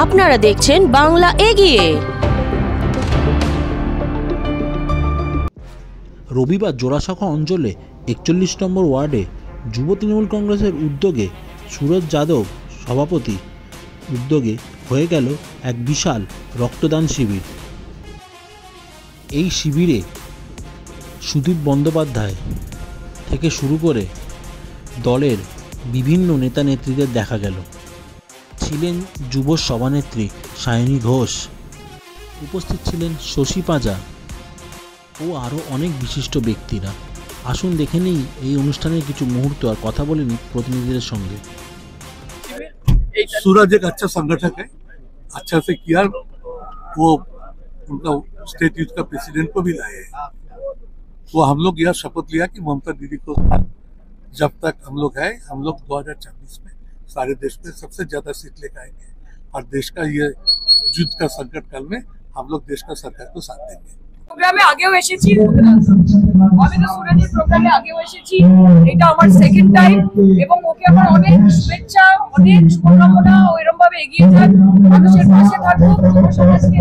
আপনারা দেখছেন বাংলা এগিয়ে। রবিবার জোড়াসাঁকো অঞ্চলে ৪১ নম্বর ওয়ার্ডে যুব তৃণমূল কংগ্রেসের উদ্যোগে সুরজ যাদব সভাপতি উদ্যোগে হয়ে গেল এক বিশাল রক্তদান শিবির। এই শিবিরে সুদীপ বন্দ্যোপাধ্যায় থেকে শুরু করে দলের বিভিন্ন নেতা নেত্রীদের দেখা গেল। ছিলেন যুব সভানেত্রী সায়নী ঘোষ, উপস্থিত ছিলেন শশী পাঁজা ও আরও অনেক বিশিষ্ট ব্যক্তিরা। আসুন দেখে নিই এই অনুষ্ঠানের কিছু মুহূর্ত আর কথা বলে নিই প্রতিনিধিদের সঙ্গে। सूरज एक अच्छा संगठक है, अच्छा से किया। वो उनका स्टेट यूथ का प्रेसिडेंट को भी लाए हैं। वो हम लोग यह शपथ लिया कि ममता दीदी को जब तक हम लोग 2026 में सारे देश में सबसे ज्यादा सीट लेकर आएंगे और देश का ये युद्ध का संकट काल में हम लोग देश का सरकार को साथ देंगे। প্রোগ্রামে আগেও এসেছি, আমি তো সুরজের প্রোগ্রামে আগেও এসেছি, এটা আমার সেকেন্ড টাইম এবং ওকে আমার অনেক শুভেচ্ছা, অনেক শুভকামনা। ও এরকম ভাবে এগিয়ে যাক, মানুষের পাশে থাকুক, সমাজকে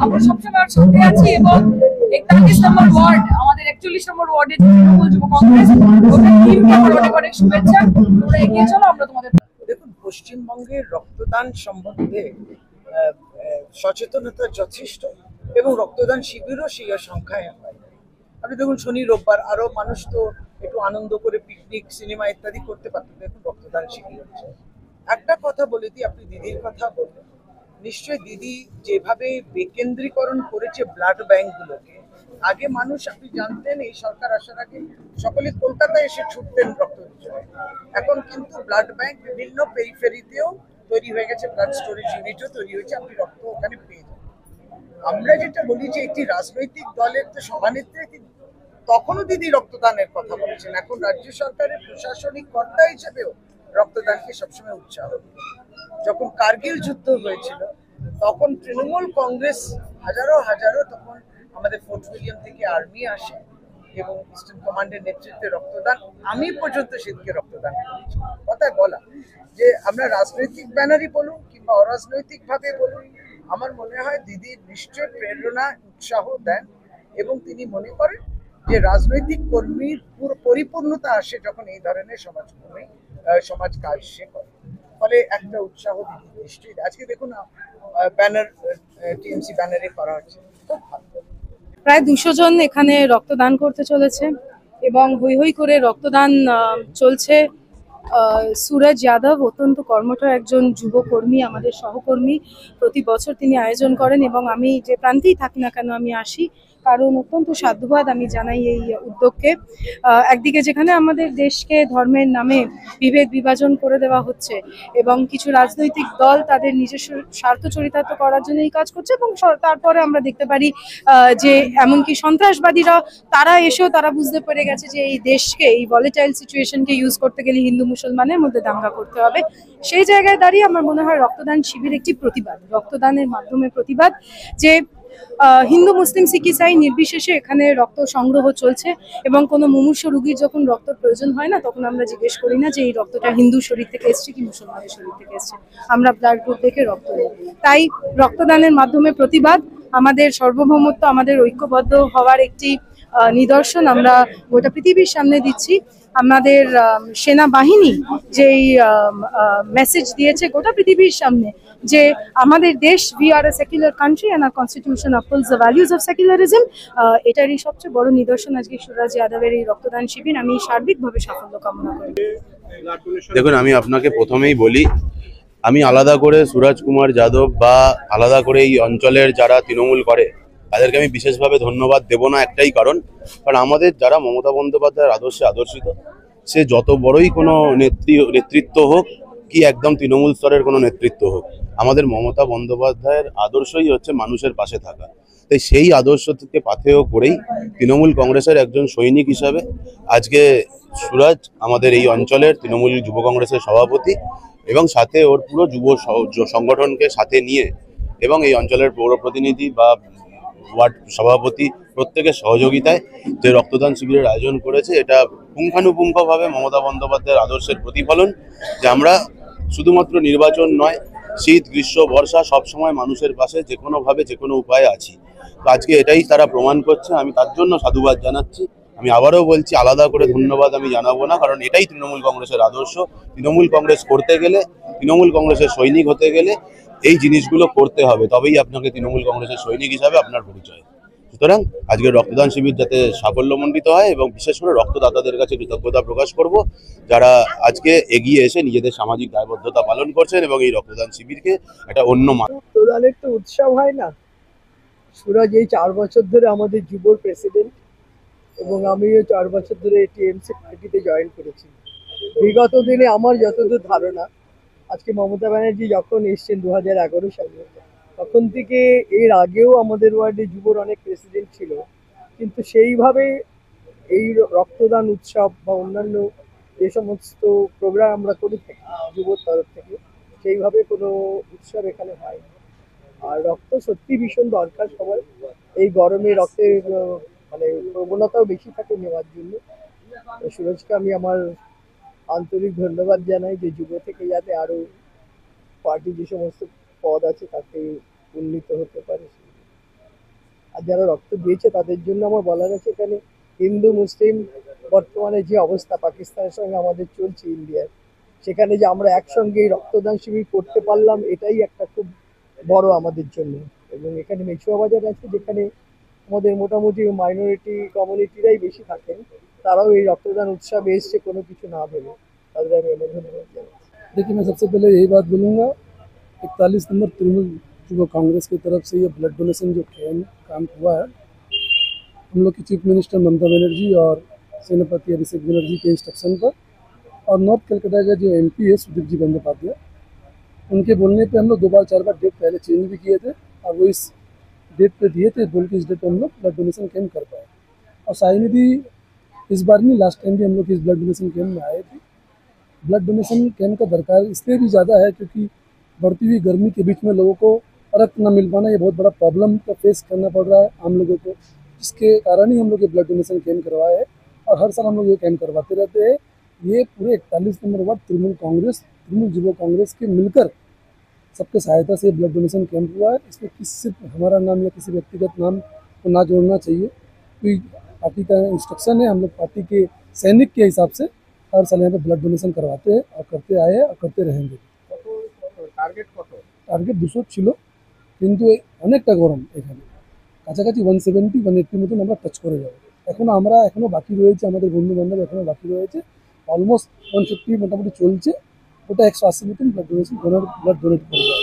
আমরা সবসময় সাথে আছি। এবং ৪১ নম্বর ওয়ার্ড, আমাদের ৪১ নম্বর ওয়ার্ডে তৃণমূল যুব কংগ্রেস, ওদের টিমকে আমার অনেক অনেক শুভেচ্ছা। তোমরা এগিয়ে চলো, আমরা তোমাদের। দেখুন, পশ্চিমবঙ্গের রক্তদান সম্বন্ধে সচেতনতা যথেষ্ট এবং রক্তদান শিবিরও সেই সংখ্যায় হয়। আপনি দেখুন, শনি রোববার আরো মানুষ তো একটু আনন্দ করে পিকনিক, সিনেমা ইত্যাদি করতে পারতেন, দেখুন রক্তদান শিবির হচ্ছে। একটা কথা বলে দিই, আপনি দিদির কথা বললেন, নিশ্চয়ই দিদি যেভাবে বিকেন্দ্রীকরণ করেছে ব্লাড ব্যাংকগুলোকে। আগে মানুষ, আপনি জানতেন এই সরকার আসার আগে সকলে কলকাতায় এসে ছুটতেন রক্ত দিতে, এখন কিন্তু ব্লাড ব্যাংক বিভিন্ন পেরিফেরিতেও তৈরি হয়ে গেছে, ব্লাড স্টোরেজ ইউনিটও তৈরি হয়েছে, আপনি রক্ত ওখানে পেয়ে যাবেন। আমরা যেটা বলি যে একটি রাজনৈতিক দলের তো সভানেত্রী, তখনও দিদি রক্তদানের কথা বলেছেন। এখন রাজ্য সরকারের প্রশাসনিক কর্তা হিসেবেও রক্তদানকে সবসময় উৎসাহ। যখন কার্গিল যুদ্ধ হয়েছিল তখন তৃণমূল কংগ্রেস হাজারো তখন আমাদের ফোর্ট উইলিয়াম থেকে আর্মি আসে এবং ইস্টার্ন কমান্ডের নেতৃত্বে রক্তদান, আমি পর্যন্ত সেদিকে রক্তদান করেছি। কথায় বলা যে আমরা রাজনৈতিক ব্যানারই বলুন কিংবা অরাজনৈতিক ভাবে বলুন, আমার মনে হয় দিদি নিশ্চয় প্রেরণা, উৎসাহ দেন এবং তিনি মনে করেন যে রাজনৈতিক কর্মীর পরিপূর্ণতা আসে যখন এই ধরনের সমাজ কাজ সে করে। ফলে একটা উৎসাহ দিদি নিশ্চয়ই। আজকে দেখুন ব্যানার, টিএমসি ব্যানারে করা হচ্ছে, খুব ভালো। প্রায় 200 জন এখানে রক্তদান করতে চলেছে এবং হৈ হৈ করে রক্তদান চলছে। সুরজ যাদব অত্যন্ত কর্মঠ একজন যুবকর্মী, আমাদের সহকর্মী। প্রতি বছর তিনি আয়োজন করেন এবং আমি যে প্রান্তেই থাকি না কেন আমি আসি, কারণ অত্যন্ত সাধুবাদ আমি জানাই এই উদ্যোগকে। একদিকে যেখানে আমাদের দেশকে ধর্মের নামে বিভেদ বিভাজন করে দেওয়া হচ্ছে এবং কিছু রাজনৈতিক দল তাদের নিজস্ব স্বার্থ চরিতার্থ করার জন্য এই কাজ করছে, এবং তারপরে আমরা দেখতে পারি যে এমনকি সন্ত্রাসবাদীরা তারা এসেও তারা বুঝতে পেরে গেছে যে এই দেশকে, এই ভলেটাইল সিচুয়েশনকে ইউজ করতে গেলে হিন্দু মুসলমানের মধ্যে দাঙ্গা করতে হবে। সেই জায়গায় দাঁড়িয়ে আমার মনে হয় রক্তদান শিবির একটি প্রতিবাদ, রক্তদানের মাধ্যমে প্রতিবাদ যে হিন্দু মুসলিম শিখ ইসাই নির্বিশেষে এখানে রক্ত সংগ্রহ চলছে এবং কোনো মুমূর্ষু রোগীর যখন রক্তের প্রয়োজন হয় না, তখন আমরা জিজ্ঞেস করি না যে এই রক্তটা হিন্দু শরীর থেকে এসছে কি মুসলমানের শরীর থেকে এসছে, আমরা ব্লাড গ্রুপ দেখে রক্ত দিই। তাই রক্তদানের মাধ্যমে প্রতিবাদ, আমাদের সার্বভৌমত্ব, আমাদের ঐক্যবদ্ধ হওয়ার একটি নিদর্শন আমরা গোটা পৃথিবীর সামনে দিচ্ছি। আমাদের সেনাবাহিনী যেই মেসেজ দিয়েছে গোটা পৃথিবীর সামনে যে আমাদের দেশ, we are a secular country and our constitution upholds the values of secularism. এটারই সবচেয়ে বড় নিদর্শন আজকে সুরজ যাদবের এই রক্তদান শিবির। আমি সার্বিকভাবে সাফল্য কামনা করি। দেখুন, আমি আপনাকে প্রথমেই বলি, আমি আলাদা করে সুরজ কুমার যাদব বা আলাদা করে এই অঞ্চলের যারা তৃণমূল করে তাদেরকে আমি বিশেষভাবে ধন্যবাদ দেব না, একটাই কারণ আমাদের যারা মমতা বন্দ্যোপাধ্যায়ের আদর্শে আদর্শিত, সে যত বড়ই কোনো নেতৃত্ব হোক কি একদম তৃণমূল স্তরের কোনো নেতৃত্ব হোক, আমাদের মমতা বন্দ্যোপাধ্যায়ের আদর্শই হচ্ছে মানুষের পাশে থাকা। তাই সেই আদর্শ থেকে পাথেয় করেই তৃণমূল কংগ্রেসের একজন সৈনিক হিসাবে আজকে সুরজ আমাদের এই অঞ্চলের তৃণমূল যুব কংগ্রেসের সভাপতি এবং সাথে ওর পুরো যুব সংগঠনকে সাথে নিয়ে এবং এই অঞ্চলের পৌর প্রতিনিধি বা ওয়ার্ড সভাপতি প্রত্যেকের সহযোগিতায় যে রক্তদান শিবিরের আয়োজন করেছে, এটা পুঙ্খানুপুঙ্খভাবে মমতা বন্দ্যোপাধ্যায়ের আদর্শের প্রতিফলন যে আমরা শুধুমাত্র নির্বাচন নয়, শীত গ্রীষ্ম বর্ষা সবসময় মানুষের পাশে যে কোনোভাবে যে কোনো উপায়ে আছি। তো আজকে এটাই তারা প্রমাণ করছে, আমি তার জন্য সাধুবাদ জানাচ্ছি। আমি আবারও বলছি, আলাদা করে ধন্যবাদ আমি জানাবো না, কারণ এটাই তৃণমূল কংগ্রেসের আদর্শ। তৃণমূল কংগ্রেস করতে গেলে, তৃণমূল কংগ্রেসের সৈনিক হতে গেলে এই জিনিসগুলো করতে হবে, তবেই আপনাকে তৃণমূল কংগ্রেসের সৈনিক হিসাবে আপনার পরিচয়। সুতরাং আজকের রক্তদান শিবির যাতে সাফল্যমণ্ডিত হয়, এবং বিশেষ করে রক্তদাতাদের কাছে কৃতজ্ঞতা প্রকাশ করব যারা আজকে এগিয়ে এসে নিজেদের সামাজিক দায়বদ্ধতা পালন করছেন এবং এই রক্তদান শিবিরকে একটা অন্য রক্তদানের তো উৎসব হয় না। সুরজ এই 4 বছর ধরে আমাদের যুবর প্রেসিডেন্ট, এবং আমিও 4 বছর ধরে টিএমসি পার্টিতে জয়েন করেছি। বিগত দিনে আমার যতদূর ধারণা, আজকে মমতা ব্যানার্জি যখন এসছেন 2011 সালে, তখন থেকে এর আগেও আমাদের ওয়ার্ডে যুবর অনেক প্রেসিডেন্ট ছিল, কিন্তু সেইভাবে এই রক্তদান উৎসব বা অন্যান্য যে সমস্ত প্রোগ্রাম আমরা করে থাকি যুবর তরফ থেকে, সেইভাবে কোনো উৎসব এখানে হয় না। আর রক্ত সত্যি ভীষণ দরকার সবার। এই গরমে রক্তের মানে প্রবণতাও বেশি থাকে নেওয়ার জন্য। সুরজকে আমি আমার আন্তরিক ধন্যবাদ জানাই যে যুব থেকে যাতে আরো পার্টি যে সমস্ত পদ আছে তাতে উন্নীত হতে পারে। আর যারা রক্ত দিয়েছে তাদের জন্য আমার বলার আছে, এখানে হিন্দু মুসলিম বর্তমানে যে অবস্থা পাকিস্তানের সঙ্গে আমাদের চলছে ইন্ডিয়ার, সেখানে যে আমরা একসঙ্গে এই রক্তদান শিবির করতে পারলাম, এটাই একটা খুব বড় আমাদের জন্য। এবং এখানে মেচুয়া বাজার আছে, যেখানে আমাদের মোটামুটি মাইনরিটি কমিউনিটিরাই বেশি থাকেন, তারাও এই রক্তদান উৎসবে এসছে কোনো কিছু না ভেবে। তাদের আমি ধন্যবাদ জানাই। देखिए, मैं सबसे पहले यही बात बोलूँगा, 41 नंबर तृणमूल युव कांग्रेस की तरफ से ये ब्लड डोनेशन जो काम हुआ है, हम लोग की चीफ मिनिस्टर ममता बनर्जी और सेनापति अभिषेक बनर्जी के इंस्ट्रक्शन पर, और नॉर्थ कलकत्ता का जो MP है सुदीप जी बंदोपाध्याय, उनके बोलने पे हम लोग 2-4 बार डेट पहले चेंज भी किए थे, और वो इस डेट पे दिए थे, बोल के इस डेट पर हम लोग ब्लड डोनेशन कैम्प कर पाए। और शायद भी इस बार नहीं, लास्ट टाइम भी हम लोग इस ब्लड डोनेशन कैम्प में आए थे। ब्लड डोनेशन कैम्प का दरकार इसलिए भी ज़्यादा है क्योंकि बढ़ती हुई गर्मी के बीच में लोगों को रक्त न मिल पाना, ये बहुत बड़ा प्रॉब्लम का फेस करना पड़ रहा है आम लोगों को, जिसके कारण ही हम लोग ये ब्लड डोनेशन कैम्प करवाए हैं। और हर साल हम लोग ये कैम्प करवाते रहते हैं। ये पूरे 41 नंबर वार्ड तृणमूल युव कांग्रेस के मिलकर सबके सहायता से ब्लड डोनेशन कैम्प हुआ है। इसमें सिर्फ हमारा नाम या किसी व्यक्तिगत नाम को ना जोड़ना चाहिए, क्योंकि पार्टी का इंस्ट्रक्शन है। हम लोग पार्टी के सैनिक के हिसाब से हर साल यहाँ पे ब्लड डोनेशन करवाते हैं और करते आए हैं और करते रहेंगे। টার্গেট 200 ছিল, কিন্তু অনেকটা গরম, এখানে কাছাকাছি 170-180 মতন আমরা টাচ করে যাবো। এখনো বাকি রয়েছে, আমাদের বন্ধু বান্ধব এখনো বাকি রয়েছে, অলমোস্ট 150 মোটামুটি চলছে। ওটা 180 মতন ব্লাড ডোনেট করে দেওয়া।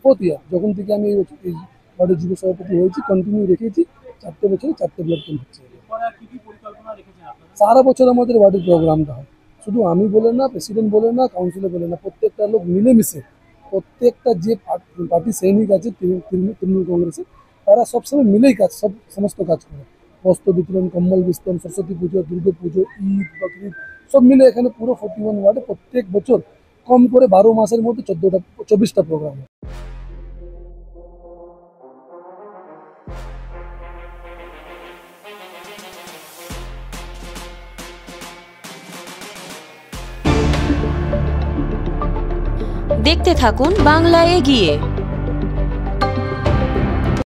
4th ইয়ার যখন থেকে আমি এই ওয়ার্ডের যুব সভাপতি হয়েছি, কন্টিনিউ রেখেছি। 4টে বছরে 4টে ব্লাড ক্যাম্প হচ্ছে। সারা বছর আমাদের ওয়ার্ডের প্রোগ্রামটা হয়, শুধু আমি বলে না, প্রেসিডেন্ট বলে না, কাউন্সিলে বলে না, প্রত্যেকটা লোক মিলেমিশে, প্রত্যেকটা যে পার্টি সৈনিক আছে তৃণমূল কংগ্রেসের, তারা সবসময় মিলেই সমস্ত কাজ করে। বস্ত্র বিতরণ, কম্বল বিতরণ, সরস্বতী পুজো, দুর্গা পুজো, ঈদ, বকরিদ সব মিলে এখানে পুরো 41 ওয়ার্ডে প্রত্যেক বছর কম করে 12 মাসের মধ্যে 24টা প্রোগ্রাম হয়। দেখতে থাকুন বাংলা এগিয়ে।